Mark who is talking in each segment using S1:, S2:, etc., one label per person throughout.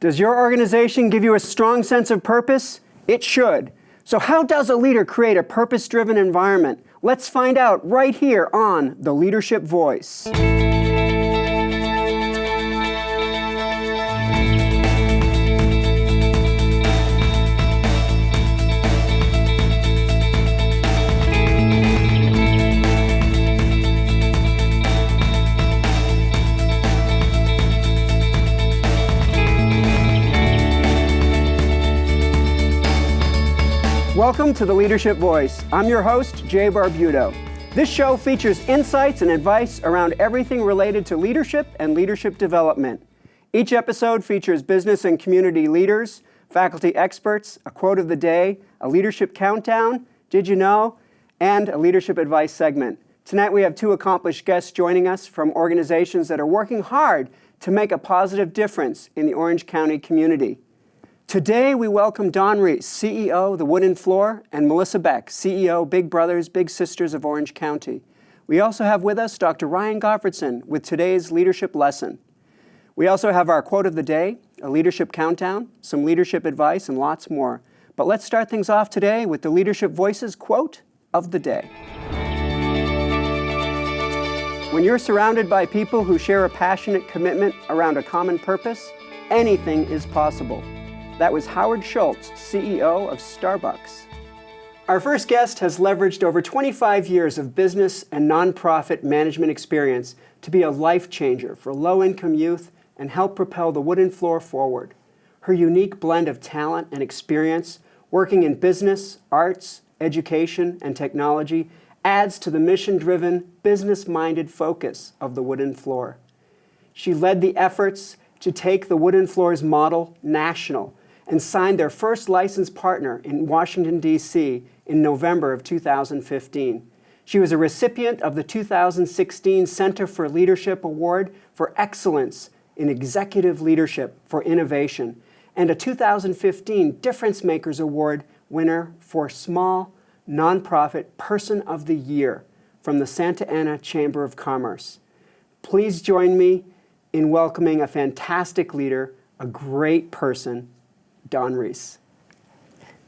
S1: Does your organization give you a strong sense of purpose? It should. So how does a leader create a purpose-driven environment? Let's find out right here on The Leadership Voice. Welcome to The Leadership Voice. I'm your host, Jay Barbuto. This show features insights and advice around everything related to leadership and leadership development. Each episode features business and community leaders, faculty experts, a quote of the day, a leadership countdown, did you know, and a leadership advice segment. Tonight we have two accomplished guests joining us from organizations that are working hard to make a positive difference in the Orange County community. Today, we welcome Don Reese, CEO of the Wooden Floor, and Melissa Beck, CEO, Big Brothers, Big Sisters of Orange County. We also have with us Dr. Ryan Gottfredson with today's leadership lesson. We also have our quote of the day, a leadership countdown, some leadership advice, and lots more. But let's start things off today with the Leadership Voices quote of the day. When you're surrounded by people who share a passionate commitment around a common purpose, anything is possible. That was Howard Schultz, CEO of Starbucks. Our first guest has leveraged over 25 years of business and nonprofit management experience to be a life changer for low-income youth and help propel the Wooden Floor forward. Her unique blend of talent and experience, working in business, arts, education, and technology, adds to the mission-driven, business-minded focus of the Wooden Floor. She led the efforts to take the Wooden Floor's model national and signed their first licensed partner in Washington, D.C. in November of 2015. She was a recipient of the 2016 Center for Leadership Award for Excellence in Executive Leadership for Innovation and a 2015 Difference Makers Award winner for Small Nonprofit Person of the Year from the Santa Ana Chamber of Commerce. Please join me in welcoming a fantastic leader, a great person, Don Reese.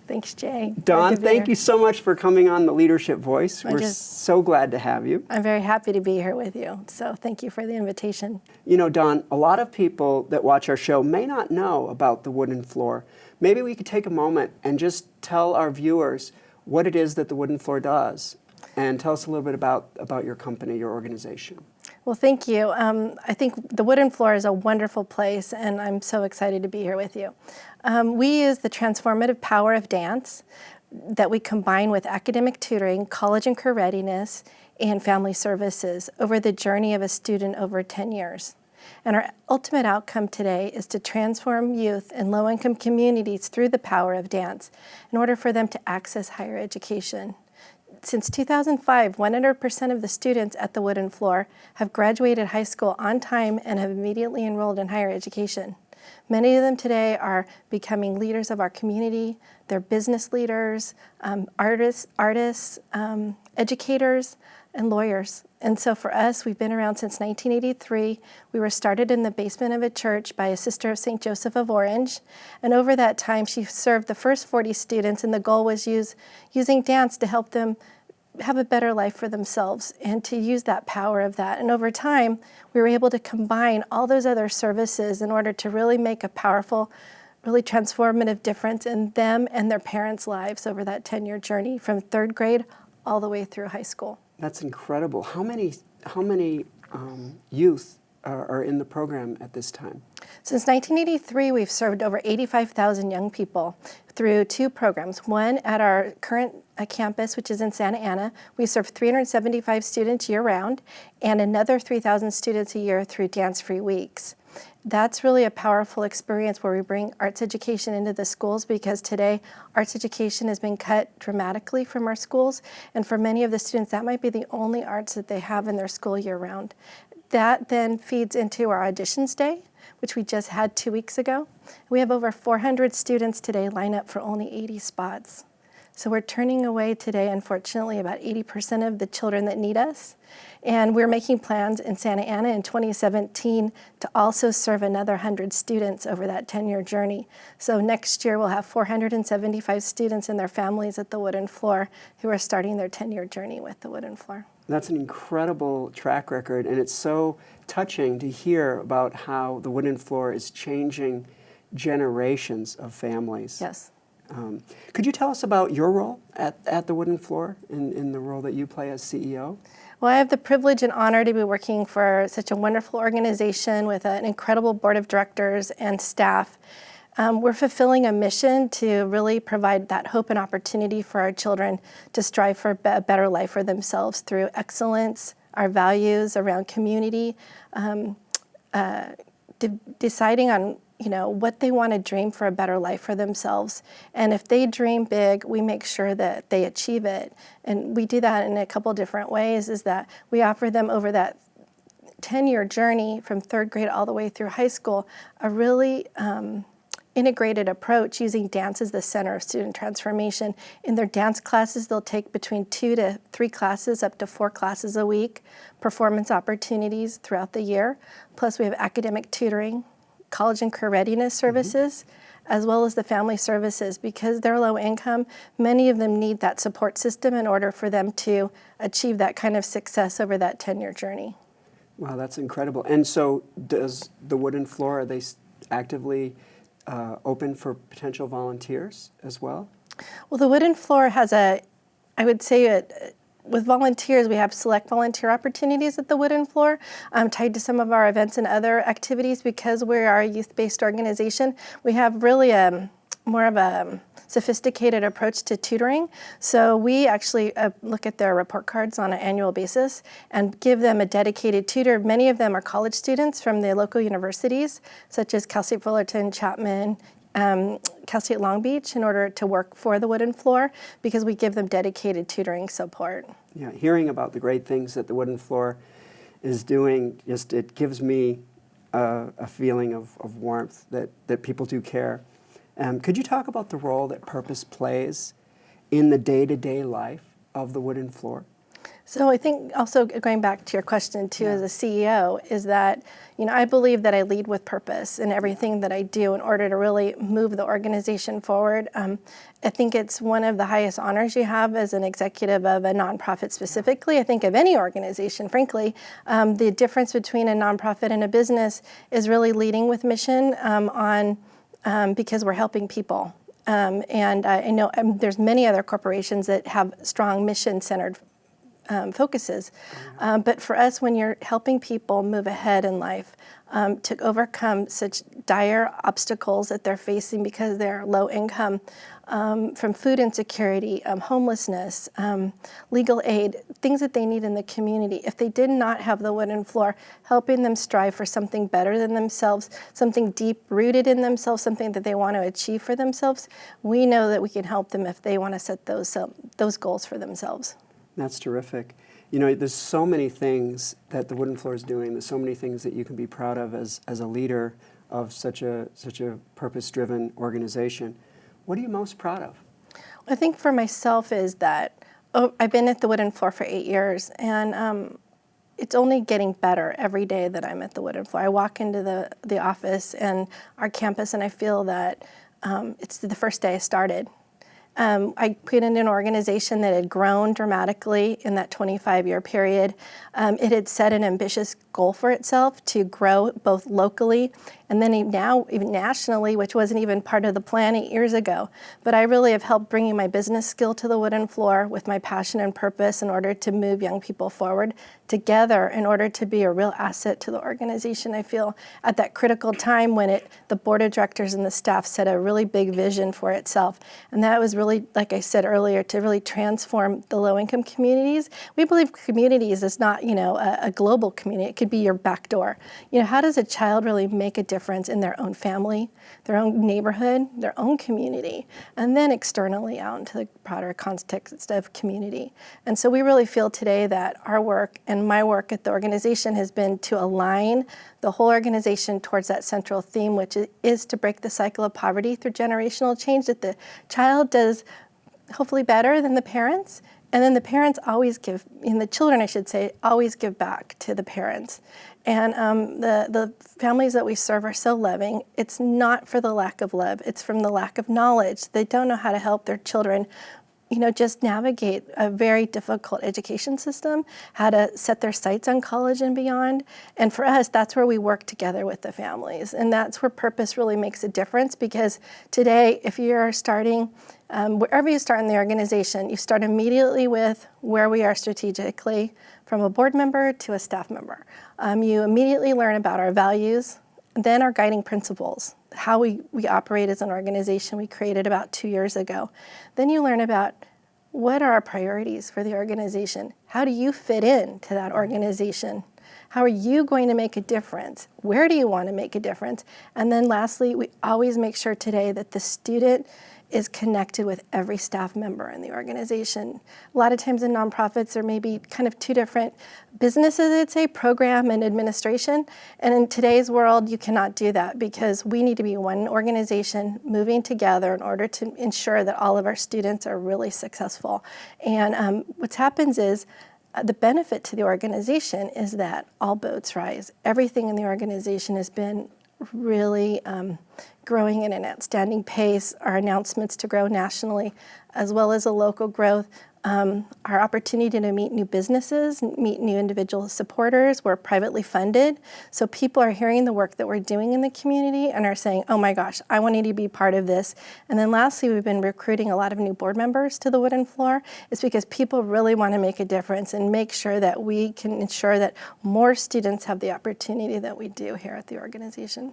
S2: Thanks, Jay.
S1: Don, thank you so much for coming on The Leadership Voice. We're so glad to have you.
S2: I'm very happy to be here with you, so thank you for the invitation.
S1: You know, Don, a lot of people that watch our show may not know about the Wooden Floor. Maybe we could take a moment and just tell our viewers what it is that the Wooden Floor does, and tell us a little bit about your company, your organization.
S2: Well, thank you. I think the Wooden Floor is a wonderful place, and I'm so excited to be here with you. We use the transformative power of dance that we combine with academic tutoring, college and career readiness, and family services over the journey of a student over 10 years. And our ultimate outcome today is to transform youth in low-income communities through the power of dance in order for them to access higher education. Since 2005, 100% of the students at the Wooden Floor have graduated high school on time and have immediately enrolled in higher education. Many of them today are becoming leaders of our community. They're business leaders, artists, educators, and lawyers. And so for us, we've been around since 1983. We were started in the basement of a church by a sister of St. Joseph of Orange. And over that time, she served the first 40 students, and the goal was using dance to help them have a better life for themselves and to use that power of that. And over time, we were able to combine all those other services in order to really make a powerful, really transformative difference in them and their parents' lives over that 10-year journey from third grade all the way through high school.
S1: That's incredible. How many youth are in the program at this time?
S2: Since 1983, we've served over 85,000 young people through two programs. One at our current campus, which is in Santa Ana. We serve 375 students year-round, and another 3,000 students a year through Dance-Free Weeks. That's really a powerful experience where we bring arts education into the schools, because today arts education has been cut dramatically from our schools, and for many of the students that might be the only arts that they have in their school year-round. That then feeds into our auditions day, which we just had 2 weeks ago. We have over 400 students today line up for only 80 spots. So we're turning away today, unfortunately, about 80% of the children that need us. And we're making plans in Santa Ana in 2017 to also serve another 100 students over that 10-year journey. So next year we'll have 475 students and their families at the Wooden Floor who are starting their 10-year journey with the Wooden Floor.
S1: That's an incredible track record, and it's so touching to hear about how the Wooden Floor is changing generations of families.
S2: Yes.
S1: Could you tell us about your role at the Wooden Floor, in the role that you play as CEO?
S2: Well, I have the privilege and honor to be working for such a wonderful organization with an incredible board of directors and staff. We're fulfilling a mission to really provide that hope and opportunity for our children to strive for a better life for themselves through excellence, our values around community, deciding on what they want to dream for a better life for themselves. And if they dream big, we make sure that they achieve it. And we do that in a couple different ways, is that we offer them over that 10-year journey from third grade all the way through high school, a really integrated approach using dance as the center of student transformation. In their dance classes, they'll take between 2 to 3 classes, up to 4 classes a week, performance opportunities throughout the year. Plus we have academic tutoring, college and career readiness services, as well as the family services. Because they're low income, many of them need that support system in order for them to achieve that kind of success over that 10-year journey.
S1: Wow, that's incredible. And so does the Wooden Floor, are they actively open for potential volunteers as well?
S2: Well, the Wooden Floor has with volunteers, we have select volunteer opportunities at the Wooden Floor tied to some of our events and other activities. Because we are a youth-based organization, we have really more of a sophisticated approach to tutoring. So we actually look at their report cards on an annual basis and give them a dedicated tutor. Many of them are college students from the local universities, such as Cal State Fullerton, Chapman, Cal State Long Beach, in order to work for the Wooden Floor, because we give them dedicated tutoring support.
S1: Yeah, hearing about the great things that the Wooden Floor is doing, it gives me a feeling of warmth that people do care. Could you talk about the role that purpose plays in the day-to-day life of the Wooden Floor?
S2: So I think also going back to your question too, as a CEO, is that, I believe that I lead with purpose in everything that I do in order to really move the organization forward. I think it's one of the highest honors you have as an executive of a nonprofit specifically. I think of any organization, frankly. The difference between a nonprofit and a business is really leading with mission because we're helping people. And I know there's many other corporations that have strong mission-centered focuses. But for us, when you're helping people move ahead in life, to overcome such dire obstacles that they're facing because they're low income, from food insecurity, homelessness, legal aid, things that they need in the community. If they did not have the Wooden Floor, helping them strive for something better than themselves, something deep-rooted in themselves, something that they want to achieve for themselves, we know that we can help them if they want to set those goals for themselves.
S1: That's terrific. There's so many things that the Wooden Floor is doing. There's so many things that you can be proud of as a leader of such a purpose-driven organization. What are you most proud of?
S2: I think for myself is that I've been at the Wooden Floor for 8 years, and it's only getting better every day that I'm at the Wooden Floor. I walk into the office and our campus, and I feel that it's the first day I started. I created an organization that had grown dramatically in that 25-year period. It had set an ambitious goal for itself to grow both locally and then now even nationally, which wasn't even part of the plan 8 years ago. But I really have helped bringing my business skill to the Wooden Floor with my passion and purpose in order to move young people forward together in order to be a real asset to the organization. I feel at that critical time when the board of directors and the staff set a really big vision for itself. And that was really, like I said earlier, to really transform the low-income communities. We believe communities is not, a global community. It could be your back door. How does a child really make a difference in their own family, their own neighborhood, their own community, and then externally out into the broader context of community? And so we really feel today that our work and my work at the organization has been to align the whole organization towards that central theme, which is to break the cycle of poverty through generational change, that the child does hopefully better than the parents. And then the parents always give, and the children, I should say, always give back to the parents. And the families that we serve are so loving. It's not for the lack of love. It's from the lack of knowledge. They don't know how to help their children, just navigate a very difficult education system, how to set their sights on college and beyond. And for us, that's where we work together with the families. And that's where purpose really makes a difference, because today, if you're starting, wherever you start in the organization, you start immediately with where we are strategically, from a board member to a staff member. You immediately learn about our values, then our guiding principles, how we operate as an organization we created about 2 years ago. Then you learn about what are our priorities for the organization? How do you fit in to that organization? How are you going to make a difference? Where do you want to make a difference? And then lastly, we always make sure today that the student is connected with every staff member in the organization. A lot of times in nonprofits, there may be kind of two different businesses, I'd say, program and administration. And in today's world, you cannot do that, because we need to be one organization moving together in order to ensure that all of our students are really successful. And what happens is, the benefit to the organization is that all boats rise. Everything in the organization has been really growing at an outstanding pace. Our announcements to grow nationally, as well as a local growth. Our opportunity to meet new businesses, meet new individual supporters. We're privately funded, so people are hearing the work that we're doing in the community and are saying, oh my gosh, I want to be part of this. And then lastly, we've been recruiting a lot of new board members to the Wooden Floor. It's because people really want to make a difference and make sure that we can ensure that more students have the opportunity that we do here at the organization.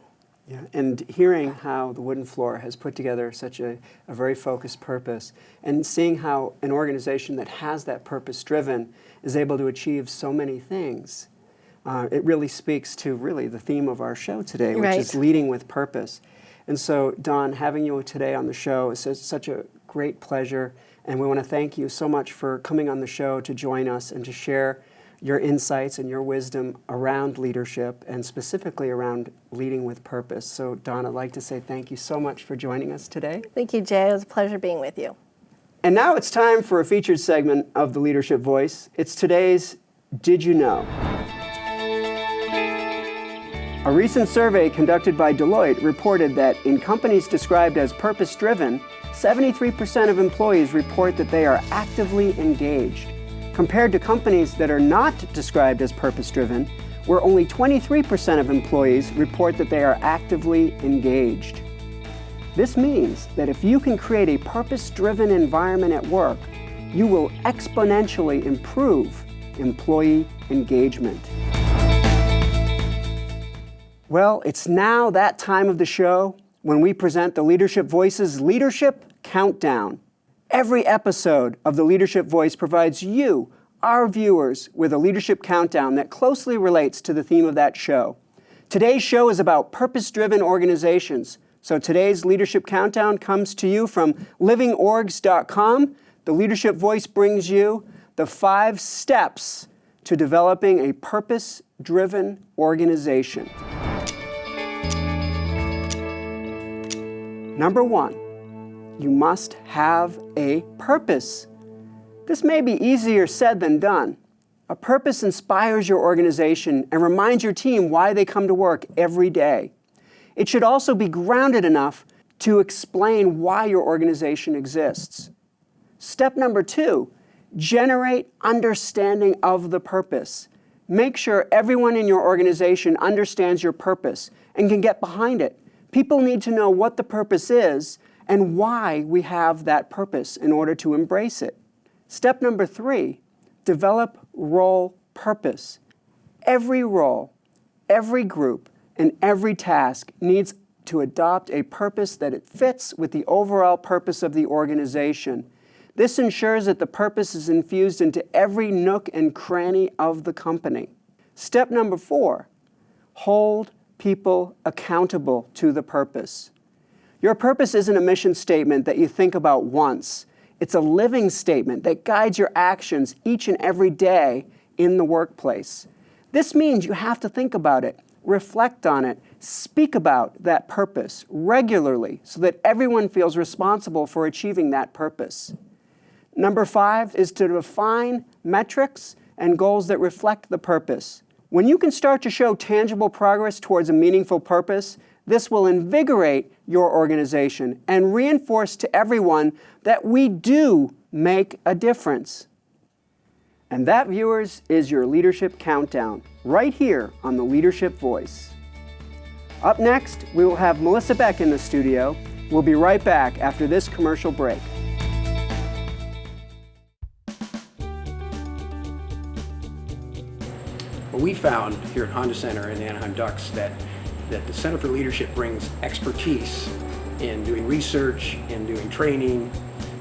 S1: Yeah, and hearing how the Wooden Floor has put together such a very focused purpose, and seeing how an organization that has that purpose-driven is able to achieve so many things, it really speaks to really the theme of our show today, which is leading with purpose. And so, Dawn, having you today on the show is such a great pleasure, and we want to thank you so much for coming on the show to join us and to share your insights and your wisdom around leadership, and specifically around leading with purpose. So, Dawn, I'd like to say thank you so much for joining us today.
S2: Thank you, Jay. It was a pleasure being with you.
S1: And now it's time for a featured segment of the Leadership Voice. It's today's Did You Know? A recent survey conducted by Deloitte reported that in companies described as purpose-driven, 73% of employees report that they are actively engaged, compared to companies that are not described as purpose-driven, where only 23% of employees report that they are actively engaged. This means that if you can create a purpose-driven environment at work, you will exponentially improve employee engagement. Well, it's now that time of the show when we present the Leadership Voice's Leadership Countdown. Every episode of the Leadership Voice provides you, our viewers, with a leadership countdown that closely relates to the theme of that show. Today's show is about purpose-driven organizations. So today's Leadership Countdown comes to you from livingorgs.com. The Leadership Voice brings you the 5 steps to developing a purpose-driven organization. Number 1. You must have a purpose. This may be easier said than done. A purpose inspires your organization and reminds your team why they come to work every day. It should also be grounded enough to explain why your organization exists. Step number 2, generate understanding of the purpose. Make sure everyone in your organization understands your purpose and can get behind it. People need to know what the purpose is and why we have that purpose in order to embrace it. Step number 3, develop role purpose. Every role, every group, and every task needs to adopt a purpose that it fits with the overall purpose of the organization. This ensures that the purpose is infused into every nook and cranny of the company. Step number 4, hold people accountable to the purpose. Your purpose isn't a mission statement that you think about once. It's a living statement that guides your actions each and every day in the workplace. This means you have to think about it, reflect on it, speak about that purpose regularly so that everyone feels responsible for achieving that purpose. Number 5 is to define metrics and goals that reflect the purpose. When you can start to show tangible progress towards a meaningful purpose, this will invigorate your organization and reinforce to everyone that we do make a difference. And that, viewers, is your Leadership Countdown, right here on the Leadership Voice. Up next, we will have Melissa Beck in the studio. We'll be right back after this commercial break.
S3: Well, we found here at Honda Center and the Anaheim Ducks that the Center for Leadership brings expertise in doing research, in doing training.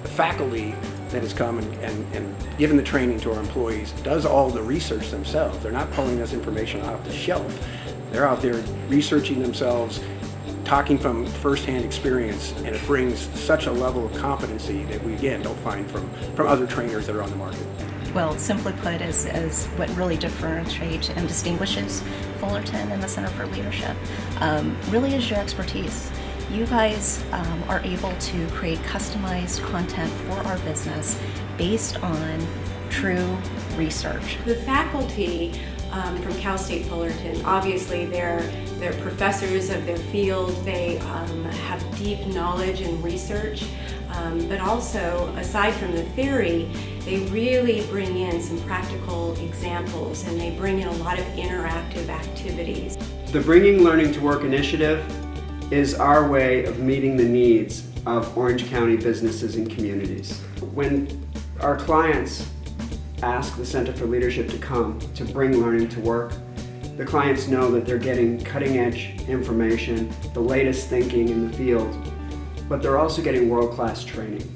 S3: The faculty that has come and given the training to our employees does all the research themselves. They're not pulling this information off the shelf. They're out there researching themselves, talking from firsthand experience, and it brings such a level of competency that we, again, don't find from other trainers that are on the market.
S4: Well, simply put, is what really differentiates and distinguishes Fullerton and the Center for Leadership really is your expertise. You guys are able to create customized content for our business based on true research.
S5: The faculty from Cal State Fullerton, obviously they're professors of their field. They have deep knowledge and research, but also, aside from the theory, they really bring in some practical examples, and they bring in a lot of interactive activities.
S1: The Bringing Learning to Work initiative is our way of meeting the needs of Orange County businesses and communities. When our clients ask the Center for Leadership to come to bring learning to work, the clients know that they're getting cutting-edge information, the latest thinking in the field, but they're also getting world-class training.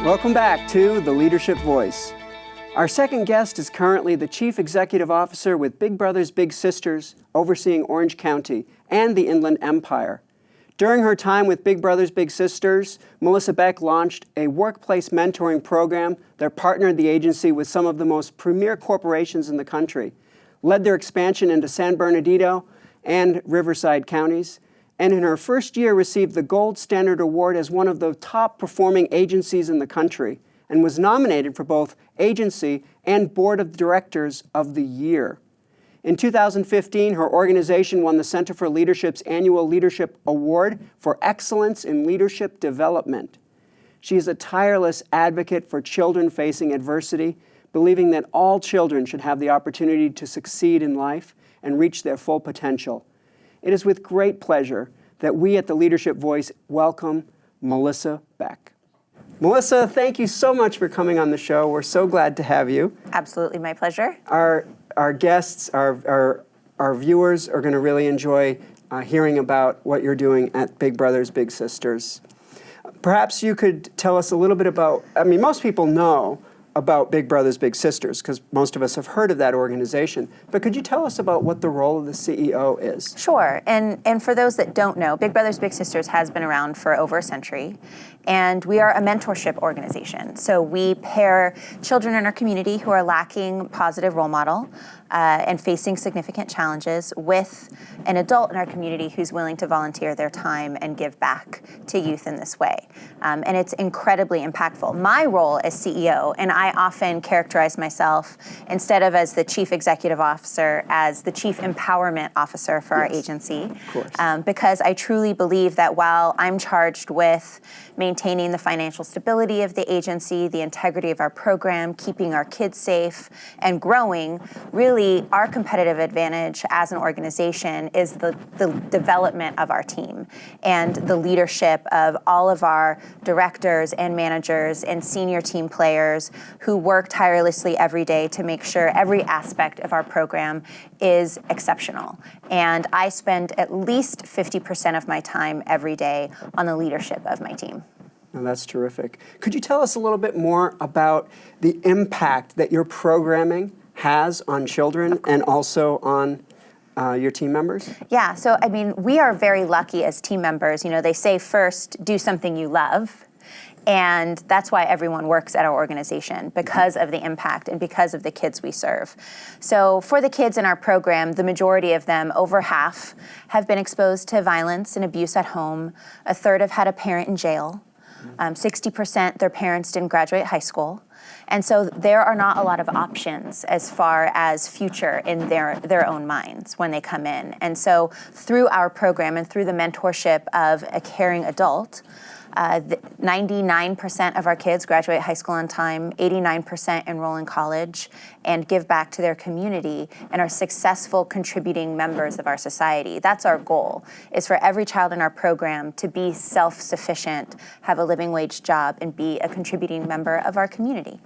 S1: Welcome back to The Leadership Voice. Our second guest is currently the Chief Executive Officer with Big Brothers Big Sisters, overseeing Orange County and the Inland Empire. During her time with Big Brothers Big Sisters, Melissa Beck launched a workplace mentoring program that partnered the agency with some of the most premier corporations in the country, led their expansion into San Bernardino and Riverside counties, and in her first year received the Gold Standard Award as one of the top performing agencies in the country, and was nominated for both Agency and Board of Directors of the Year. In 2015, her organization won the Center for Leadership's annual Leadership Award for Excellence in Leadership Development. She is a tireless advocate for children facing adversity, believing that all children should have the opportunity to succeed in life and reach their full potential. It is with great pleasure that we at the Leadership Voice welcome Melissa Beck. Melissa, thank you so much for coming on the show. We're so glad to have you.
S6: Absolutely, my pleasure.
S1: Our guests, our viewers are going to really enjoy hearing about what you're doing at Big Brothers Big Sisters. Perhaps you could tell us a little bit about, most people know about Big Brothers Big Sisters because most of us have heard of that organization, but could you tell us about what the role of the CEO is?
S6: Sure, and for those that don't know, Big Brothers Big Sisters has been around for over a century, and we are a mentorship organization. So we pair children in our community who are lacking positive role model and facing significant challenges with an adult in our community who's willing to volunteer their time and give back to youth in this way. And it's incredibly impactful. My role as CEO, and I often characterize myself, instead of as the Chief Executive Officer, as the Chief Empowerment Officer for our agency.
S1: Of course.
S6: Because I truly believe that while I'm charged with maintaining the financial stability of the agency, the integrity of our program, keeping our kids safe, and growing, really our competitive advantage as an organization is the development of our team and the leadership of all of our directors and managers and senior team players who work tirelessly every day to make sure every aspect of our program is exceptional. And I spend at least 50% of my time every day on the leadership of my team.
S1: Oh, that's terrific. Could you tell us a little bit more about the impact that your programming has on children and also on your team members?
S6: Yeah, so we are very lucky as team members. You know, they say first, do something you love. And that's why everyone works at our organization, because of the impact and because of the kids we serve. So for the kids in our program, the majority of them, over half, have been exposed to violence and abuse at home. A third have had a parent in jail. 60% their parents didn't graduate high school. And so there are not a lot of options as far as future in their own minds when they come in. And so through our program and through the mentorship of a caring adult, 99% of our kids graduate high school on time, 89% enroll in college and give back to their community and are successful contributing members of our society. That's our goal, is for every child in our program to be self-sufficient, have a living wage job, and be a contributing member of our community.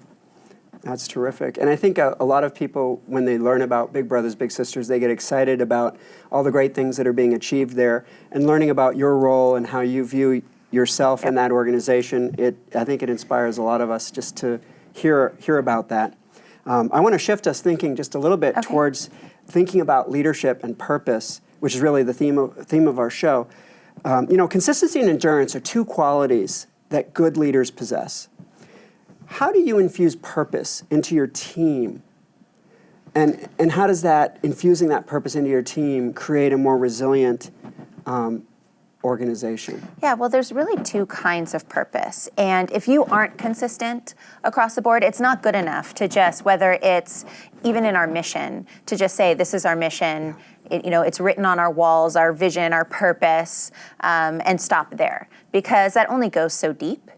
S1: That's terrific. And I think a lot of people, when they learn about Big Brothers Big Sisters, they get excited about all the great things that are being achieved there, and learning about your role and how you view yourself in that organization. I think it inspires a lot of us just to hear about that. I want to shift us thinking just a little bit towards thinking about leadership and purpose, which is really the theme of our show. Consistency and endurance are two qualities that good leaders possess. How do you infuse purpose into your team? And how does infusing that purpose into your team create a more resilient organization?
S6: Yeah, well, there's really two kinds of purpose. And if you aren't consistent across the board, it's not good enough to just, whether it's even in our mission, to just say, this is our mission, it's written on our walls, our vision, our purpose, and stop there. Because that only goes so deep.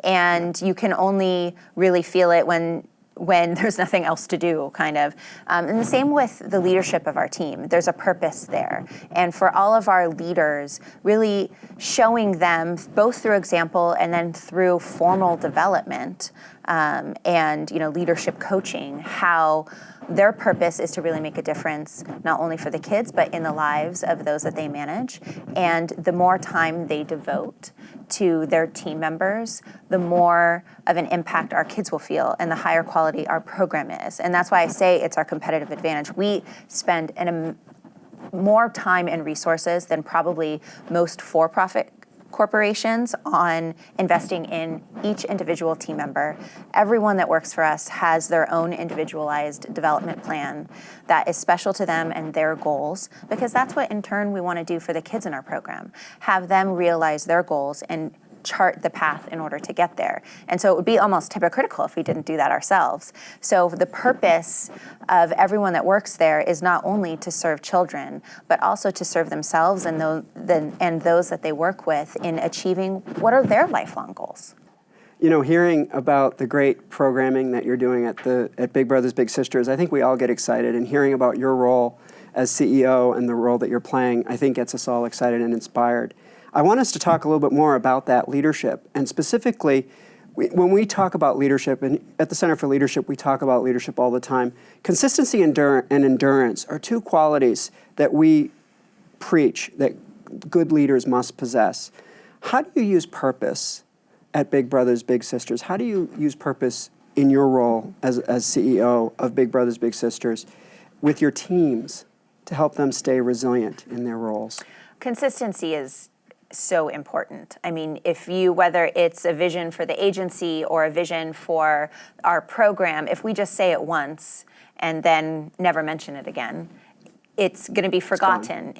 S6: And you can only really feel it when there's nothing else to do, kind of. And the same with the leadership of our team. There's a purpose there. And for all of our leaders, really showing them, both through example and then through formal development and leadership coaching, how their purpose is to really make a difference, not only for the kids, but in the lives of those that they manage. And the more time they devote to their team members, the more of an impact our kids will feel and the higher quality our program is. And that's why I say it's our competitive advantage. We spend more time and resources than probably most for-profit corporations on investing in each individual team member. Everyone that works for us has their own individualized development plan that is special to them and their goals, because that's what in turn we want to do for the kids in our program. Have them realize their goals and chart the path in order to get there. And so it would be almost hypocritical if we didn't do that ourselves. So the purpose of everyone that works there is not only to serve children, but also to serve themselves and those that they work with in achieving what are their lifelong goals.
S1: Hearing about the great programming that you're doing at Big Brothers Big Sisters, I think we all get excited. And hearing about your role as CEO and the role that you're playing, I think gets us all excited and inspired. I want us to talk a little bit more about that leadership. And specifically, when we talk about leadership, and at the Center for Leadership, we talk about leadership all the time, consistency and endurance are two qualities that we preach that good leaders must possess. How do you use purpose at Big Brothers Big Sisters? How do you use purpose in your role as CEO of Big Brothers Big Sisters with your teams to help them stay resilient in their roles?
S6: Consistency is so important. I mean, whether it's a vision for the agency or a vision for our program, if we just say it once and then never mention it again, it's going to be forgotten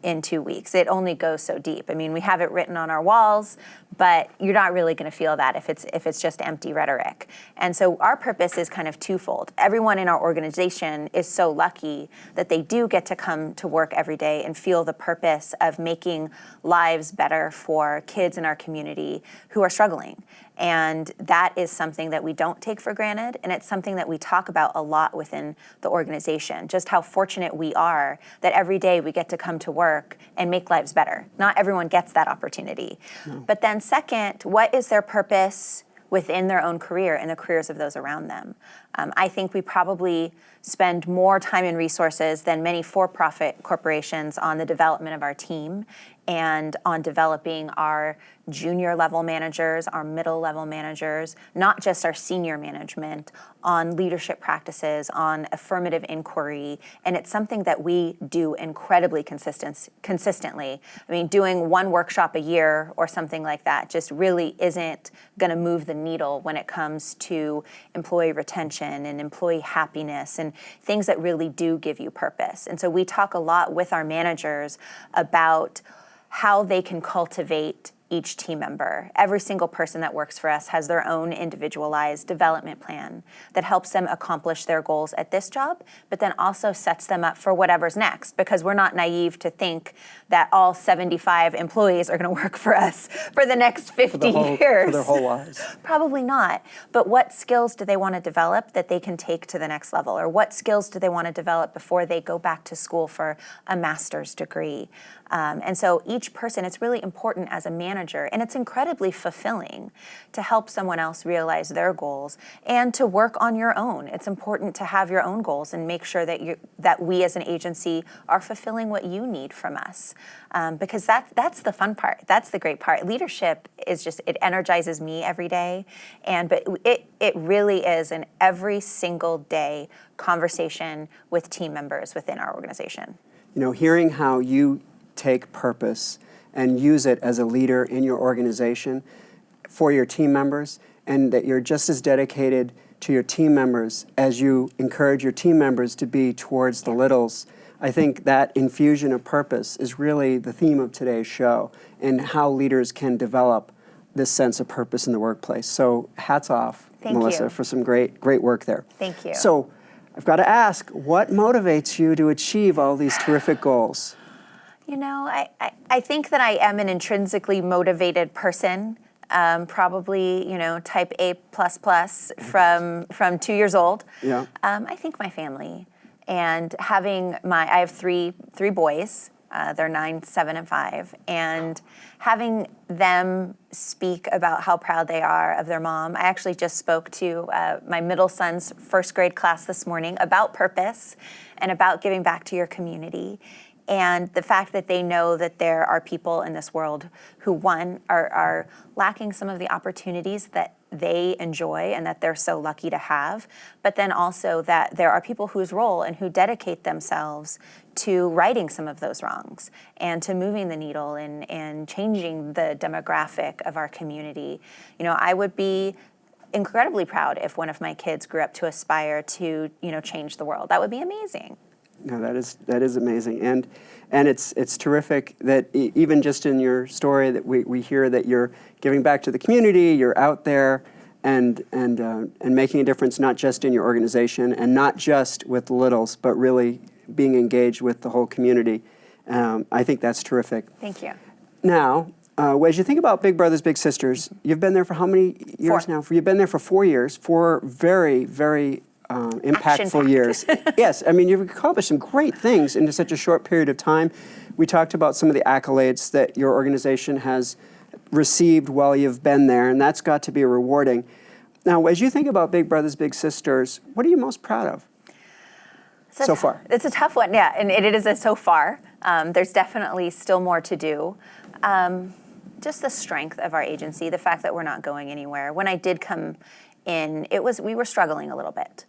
S6: in 2 weeks. It only goes so deep. I mean, we have it written on our walls, but you're not really going to feel that if it's just empty rhetoric. And so our purpose is kind of twofold. Everyone in our organization is so lucky that they do get to come to work every day and feel the purpose of making lives better for kids in our community who are struggling. And that is something that we don't take for granted, and it's something that we talk about a lot within the organization, just how fortunate we are that every day we get to come to work and make lives better. Not everyone gets that opportunity. No. But then second, what is their purpose within their own career and the careers of those around them? I think we probably spend more time and resources than many for-profit corporations on the development of our team and on developing our junior level managers, our middle level managers, not just our senior management, on leadership practices, on affirmative inquiry, and it's something that we do incredibly consistently. I mean, doing one workshop a year or something like that just really isn't going to move the needle when it comes to employee retention and employee happiness and things that really do give you purpose. And so we talk a lot with our managers about how they can cultivate each team member. Every single person that works for us has their own individualized development plan that helps them accomplish their goals at this job, but then also sets them up for whatever's next, because we're not naive to think that all 75 employees are going to work for us for the next 50 years.
S1: For their whole lives.
S6: Probably not. But what skills do they want to develop that they can take to the next level? Or what skills do they want to develop before they go back to school for a master's degree? And so each person, it's really important as a manager, and it's incredibly fulfilling to help someone else realize their goals and to work on your own. It's important to have your own goals and make sure that we as an agency are fulfilling what you need from us. Because that's the fun part. That's the great part. Leadership is just, it energizes me every day. But it really is an every single day conversation with team members within our organization.
S1: You know, hearing how you take purpose and use it as a leader in your organization for your team members, and that you're just as dedicated to your team members as you encourage your team members to be towards the littles. I think that infusion of purpose is really the theme of today's show, and how leaders can develop this sense of purpose in the workplace. So hats off, Melissa, for some great work there.
S6: Thank you.
S1: So I've got to ask, what motivates you to achieve all these terrific goals?
S6: You know, I think that I am an intrinsically motivated person, probably, you know, type A++ from 2 years old.
S1: Yeah.
S6: I think my family, and I have three boys. They're 9, 7, and 5, and having them speak about how proud they are of their mom. I actually just spoke to my middle son's first grade class this morning about purpose and about giving back to your community. And the fact that they know that there are people in this world who, one, are lacking some of the opportunities that they enjoy and that they're so lucky to have, but then also that there are people whose role and who dedicate themselves to righting some of those wrongs and to moving the needle and changing the demographic of our community. You know, I would be incredibly proud if one of my kids grew up to aspire to, you know, change the world. That would be amazing.
S1: No, that is amazing, and it's terrific that even just in your story that we hear that you're giving back to the community, you're out there and making a difference, not just in your organization and not just with the littles, but really being engaged with the whole community. I think that's terrific.
S6: Thank you.
S1: Now, as you think about Big Brothers Big Sisters, you've been there for how many years
S6: 4.
S1: now? You've been there for 4 years, 4 very, very impactful years. Yes, I mean, you've accomplished some great things in such a short period of time. We talked about some of the accolades that your organization has received while you've been there, and that's got to be rewarding. Now, as you think about Big Brothers Big Sisters, what are you most proud of so far?
S6: It's a tough one, yeah, and it is a so far. There's definitely still more to do. Just the strength of our agency, the fact that we're not going anywhere. When I did come in, we were struggling a little bit.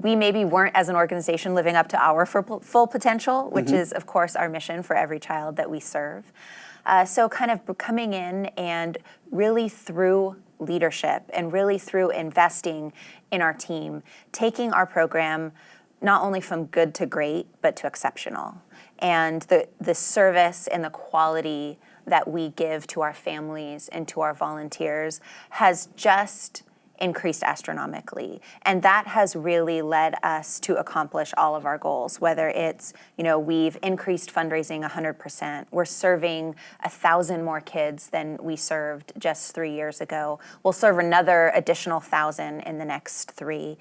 S6: We maybe weren't, as an organization, living up to our full potential, which is, of course, our mission for every child that we serve. So kind of coming in and really through leadership and really through investing in our team, taking our program not only from good to great, but to exceptional. And the service and the quality that we give to our families and to our volunteers has just increased astronomically. And that has really led us to accomplish all of our goals, whether it's, you know, we've increased fundraising 100%. We're serving 1,000 more kids than we served just 3 years ago. We'll serve another additional 1,000 in the next 3.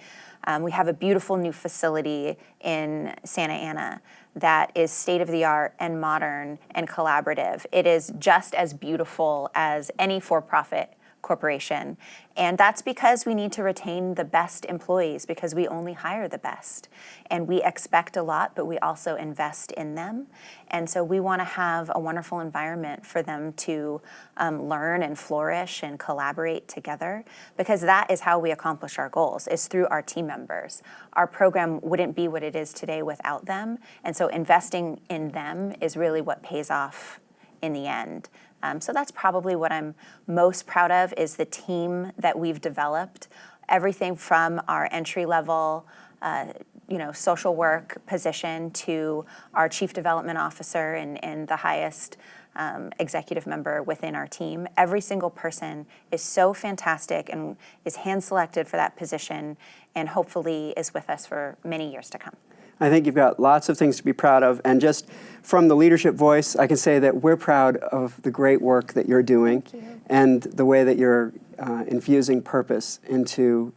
S6: We have a beautiful new facility in Santa Ana that is state-of-the-art and modern and collaborative. It is just as beautiful as any for-profit corporation. And that's because we need to retain the best employees, because we only hire the best. And we expect a lot, but we also invest in them. And so we want to have a wonderful environment for them to learn and flourish and collaborate together, because that is how we accomplish our goals, is through our team members. Our program wouldn't be what it is today without them. And so investing in them is really what pays off in the end. So that's probably what I'm most proud of, is the team that we've developed. Everything from our entry-level social work position to our chief development officer and the highest executive member within our team. Every single person is so fantastic and is hand-selected for that position, and hopefully is with us for many years to come.
S1: I think you've got lots of things to be proud of, and just from the leadership voice, I can say that we're proud of the great work that you're doing and the way that you're infusing purpose into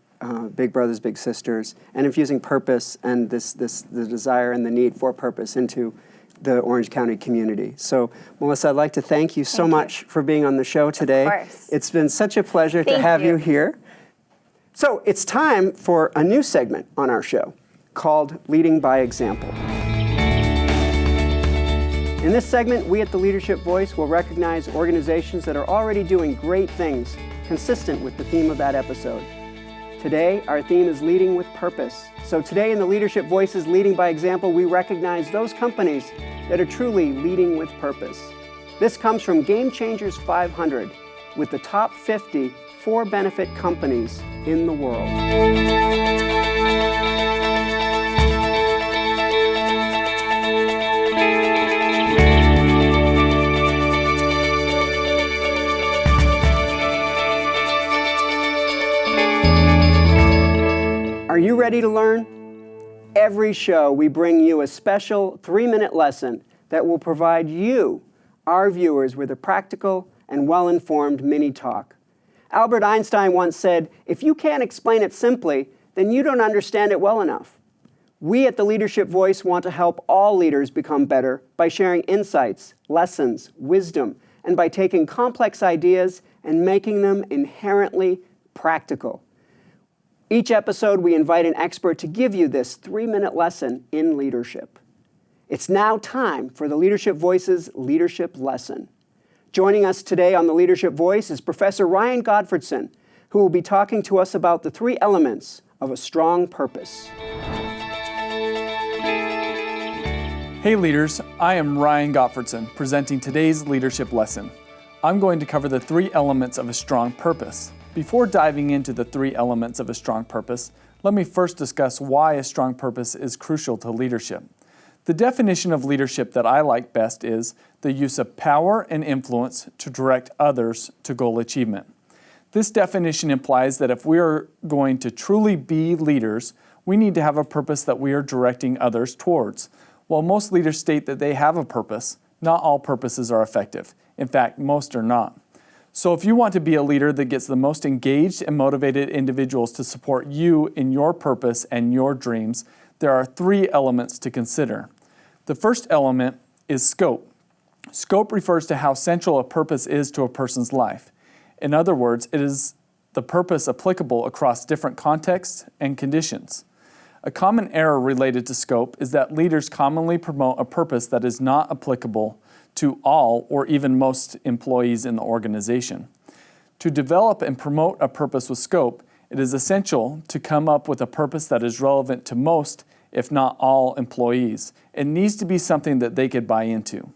S1: Big Brothers Big Sisters, and infusing purpose and the desire and the need for purpose into the Orange County community. So, Melissa, I'd like to thank you so much for being on the show today.
S6: Of course.
S1: It's been such a pleasure to have you here. So it's time for a new segment on our show called Leading by Example. In this segment, we at the Leadership Voice will recognize organizations that are already doing great things consistent with the theme of that episode. Today, our theme is Leading with Purpose. So today in the Leadership Voices Leading by Example, we recognize those companies that are truly leading with purpose. This comes from Game Changers 500, with the top 50 for-benefit companies in the world. Are you ready to learn? Every show, we bring you a special 3-minute lesson that will provide you, our viewers, with a practical and well-informed mini-talk. Albert Einstein once said, "If you can't explain it simply, then you don't understand it well enough." We at the Leadership Voice want to help all leaders become better by sharing insights, lessons, wisdom, and by taking complex ideas and making them inherently practical. Each episode, we invite an expert to give you this 3-minute lesson in leadership. It's now time for the Leadership Voice's Leadership Lesson. Joining us today on the Leadership Voice is Professor Ryan Gottfredson, who will be talking to us about the 3 elements of a strong purpose.
S7: Hey leaders, I am Ryan Gottfredson, presenting today's leadership lesson. I'm going to cover the 3 elements of a strong purpose. Before diving into the 3 elements of a strong purpose, let me first discuss why a strong purpose is crucial to leadership. The definition of leadership that I like best is the use of power and influence to direct others to goal achievement. This definition implies that if we are going to truly be leaders, we need to have a purpose that we are directing others towards. While most leaders state that they have a purpose, not all purposes are effective. In fact, most are not. So if you want to be a leader that gets the most engaged and motivated individuals to support you in your purpose and your dreams, there are 3 elements to consider. The first element is scope. Scope refers to how central a purpose is to a person's life. In other words, it is the purpose applicable across different contexts and conditions. A common error related to scope is that leaders commonly promote a purpose that is not applicable to all or even most employees in the organization. To develop and promote a purpose with scope, it is essential to come up with a purpose that is relevant to most, if not all, employees. It needs to be something that they could buy into.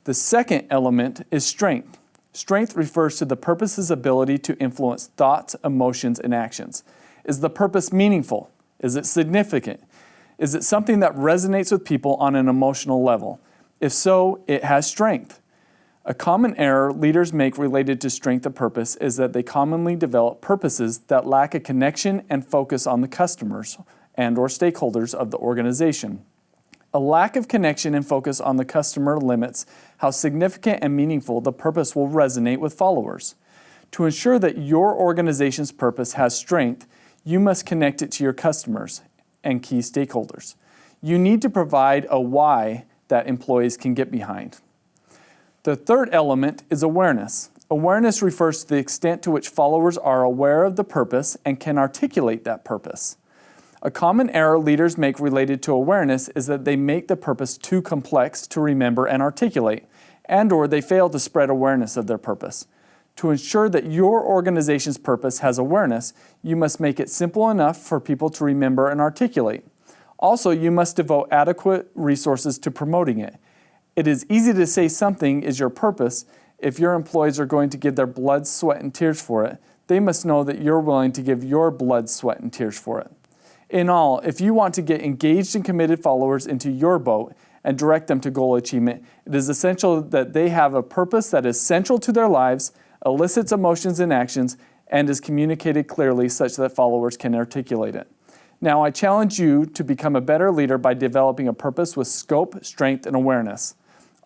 S7: The second element is strength. Strength refers to the purpose's ability to influence thoughts, emotions, and actions. Is the purpose meaningful? Is it significant? Is it something that resonates with people on an emotional level? If so, it has strength. A common error leaders make related to strength of purpose is that they commonly develop purposes that lack a connection and focus on the customers and/or stakeholders of the organization. A lack of connection and focus on the customer limits how significant and meaningful the purpose will resonate with followers. To ensure that your organization's purpose has strength, you must connect it to your customers and key stakeholders. You need to provide a why that employees can get behind. The third element is awareness. Awareness refers to the extent to which followers are aware of the purpose and can articulate that purpose. A common error leaders make related to awareness is that they make the purpose too complex to remember and articulate, and/or they fail to spread awareness of their purpose. To ensure that your organization's purpose has awareness, you must make it simple enough for people to remember and articulate. Also, you must devote adequate resources to promoting it. It is easy to say something is your purpose. If your employees are going to give their blood, sweat, and tears for it, they must know that you're willing to give your blood, sweat, and tears for it. In all, if you want to get engaged and committed followers into your boat and direct them to goal achievement, it is essential that they have a purpose that is central to their lives, elicits emotions and actions, and is communicated clearly such that followers can articulate it. Now, I challenge you to become a better leader by developing a purpose with scope, strength, and awareness.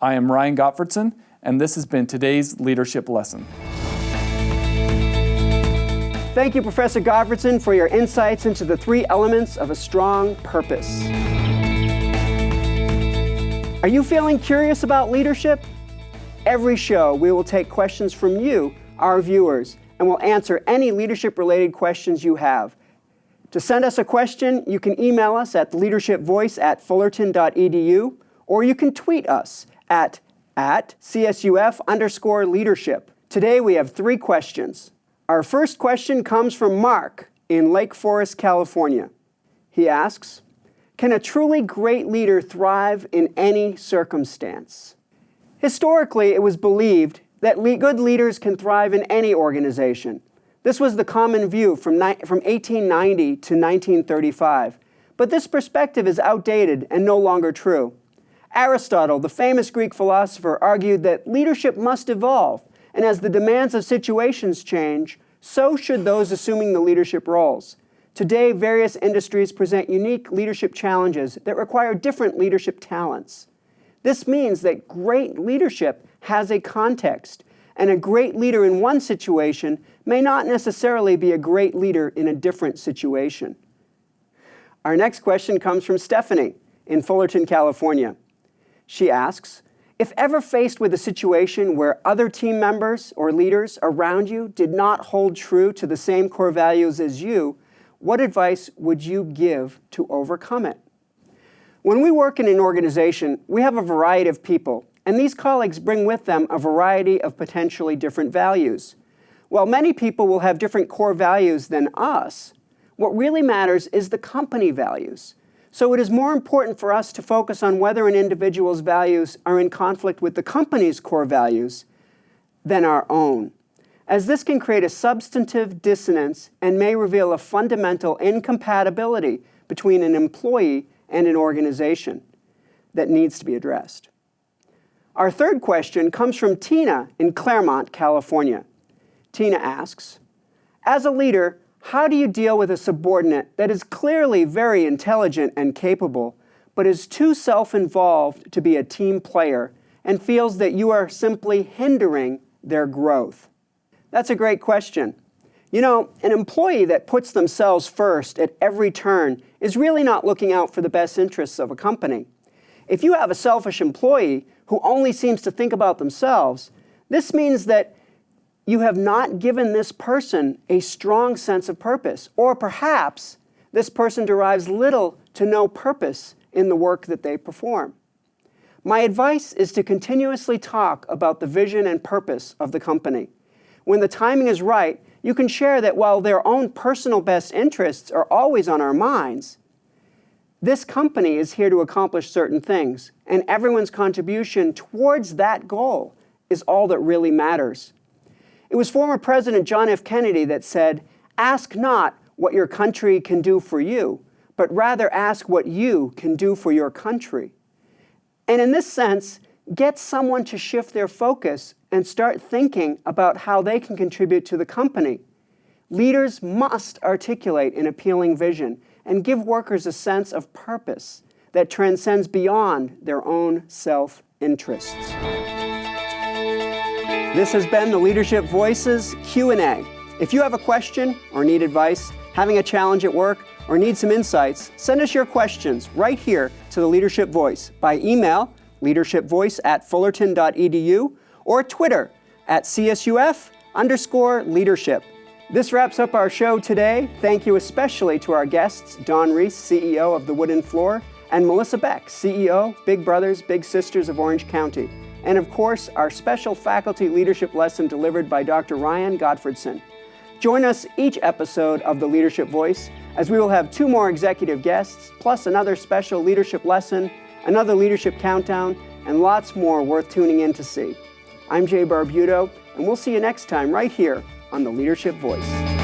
S7: I am Ryan Gottfredson, and this has been today's leadership lesson.
S1: Thank you, Professor Gottfredson, for your insights into the 3 elements of a strong purpose. Are you feeling curious about leadership? Every show, we will take questions from you, our viewers, and we'll answer any leadership-related questions you have. To send us a question, you can email us at leadershipvoice@fullerton.edu, or you can tweet us at CSUF_leadership. Today we have 3 questions. Our first question comes from Mark in Lake Forest, California. He asks, can a truly great leader thrive in any circumstance? Historically, it was believed that good leaders can thrive in any organization. This was the common view from 1890 to 1935. But this perspective is outdated and no longer true. Aristotle, the famous Greek philosopher, argued that leadership must evolve, and as the demands of situations change, so should those assuming the leadership roles. Today, various industries present unique leadership challenges that require different leadership talents. This means that great leadership has a context, and a great leader in one situation may not necessarily be a great leader in a different situation. Our next question comes from Stephanie in Fullerton, California. She asks, if ever faced with a situation where other team members or leaders around you did not hold true to the same core values as you, what advice would you give to overcome it? When we work in an organization, we have a variety of people, and these colleagues bring with them a variety of potentially different values. While many people will have different core values than us, what really matters is the company values. So it is more important for us to focus on whether an individual's values are in conflict with the company's core values than our own, as this can create a substantive dissonance and may reveal a fundamental incompatibility between an employee and an organization that needs to be addressed. Our third question comes from Tina in Claremont, California. Tina asks, as a leader, how do you deal with a subordinate that is clearly very intelligent and capable, but is too self-involved to be a team player and feels that you are simply hindering their growth? That's a great question. You know, an employee that puts themselves first at every turn is really not looking out for the best interests of a company. If you have a selfish employee who only seems to think about themselves, this means that you have not given this person a strong sense of purpose, or perhaps this person derives little to no purpose in the work that they perform. My advice is to continuously talk about the vision and purpose of the company. When the timing is right, you can share that while their own personal best interests are always on our minds, this company is here to accomplish certain things, and everyone's contribution towards that goal is all that really matters. It was former President John F. Kennedy that said, ask not what your country can do for you, but rather ask what you can do for your country. And in this sense, get someone to shift their focus and start thinking about how they can contribute to the company. Leaders must articulate an appealing vision and give workers a sense of purpose that transcends beyond their own self-interests. This has been the Leadership Voices Q&A. If you have a question or need advice, having a challenge at work, or need some insights, send us your questions right here to the Leadership Voice by email, leadershipvoice@fullerton.edu, or Twitter at CSUF_leadership. This wraps up our show today. Thank you especially to our guests, Don Reese, CEO of the Wooden Floor, and Melissa Beck, CEO, Big Brothers, Big Sisters of Orange County. And of course, our special faculty leadership lesson delivered by Dr. Ryan Gottfredson. Join us each episode of The Leadership Voice, as we will have 2 more executive guests, plus another special leadership lesson, another leadership countdown, and lots more worth tuning in to see. I'm Jay Barbuto, and we'll see you next time right here on The Leadership Voice.